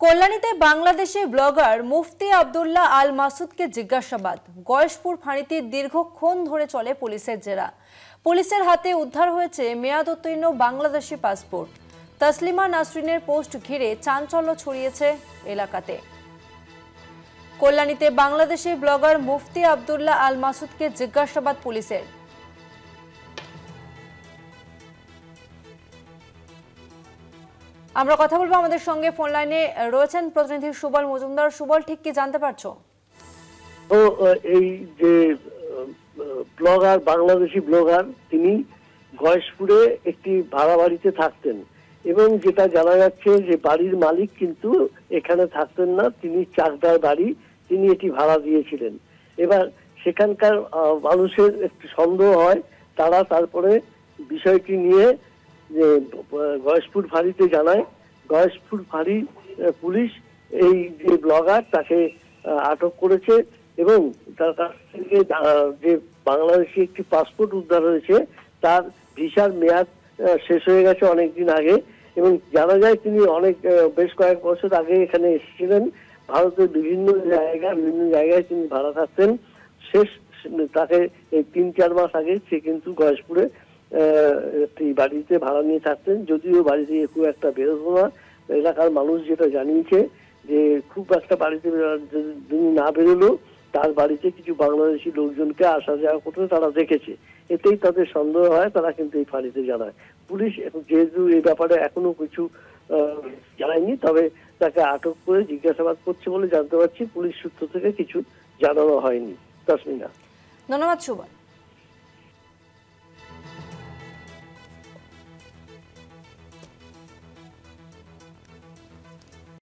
কল্যাণীতে Bangladeshi blogger মুফতি আব্দুল্লাহ আল মাসুদকে জিজ্ঞাসাবাদ। গয়েশপুর ফাঁড়িতে দীর্ঘক্ষণ ধরে চলে পুলিশের জেরা। পুলিশের হাতে উদ্ধার হয়েছে মেয়াদোত্তীর্ণ বাংলাদেশি পাসপোর্ট। তসলিমা নাসরিনের পোস্ট ঘিরে চাঞ্চল্য ছড়িয়েছে এলাকাতে। কল্যাণীতে বাংলাদেশি ব্লগার মুফতি আব্দুল্লাহ আল মাসুদকে জিজ্ঞাসাবাদ পুলিশের। আমরা কথা বলবো, আমাদের সঙ্গে ফোন লাইনে রয়েছেন প্রতিনিধি সুবল মজুমদার। সুবল, ঠিক কি জানতে পারছো? তো এই যে ব্লগার, বাংলাদেশি ব্লগার, তিনি গয়েশপুরে একটি ভাড়া বাড়িতে থাকতেন এবং যেটা জানা যাচ্ছে যে বাড়ির মালিক কিন্তু এখানে থাকতেন না, তিনি চাকদার বাড়ি, তিনি এটি ভাড়া দিয়েছিলেন। এবার সেখানকার মানুষের একটু সন্দেহ হয়, তারা তারপরে বিষয়টি নিয়ে যে গয়েশপুর ফাঁড়িতে জানায়। গয়েশপুর ফাঁড়ি পুলিশ এই যে ব্লগার তাকে আটক করেছে এবং তার কাছ থেকে যে বাংলাদেশি একটি পাসপোর্ট উদ্ধার হয়েছে, তার ভিসার মেয়াদ শেষ হয়ে গেছে অনেকদিন আগে এবং জানা যায় তিনি বেশ কয়েক বছর আগে এখানে এসেছিলেন। ভারতের বিভিন্ন জায়গায় তিনি ভাড়া থাকতেন। তাকে এই ৩-৪ মাস আগে সে কিন্তু গয়েশপুরে একটি বাড়িতে ভাড়া নিয়ে থাকতেন, যদিও বাড়ি থেকে খুব একটা বেরোতো না। এলাকার মানুষ যেটা জানিয়েছে যে খুব একটা বাড়িতে তিনি না বেরোলেও তার বাড়িতে কিছু বাংলাদেশি লোকজনকে আসা যাওয়া করতে তারা দেখেছে। এতেই তাদের সন্দেহ হয়, তারা কিন্তু এই ফাঁড়িতে জানায়। পুলিশ যেহেতু এই ব্যাপারে এখনো কিছু জানায়নি, তবে তাকে আটক করে জিজ্ঞাসাবাদ করছে বলে জানতে পারছি। পুলিশ সূত্র থেকে কিছু জানানো হয়নি। তসমিনা, ধন্যবাদ সুবল।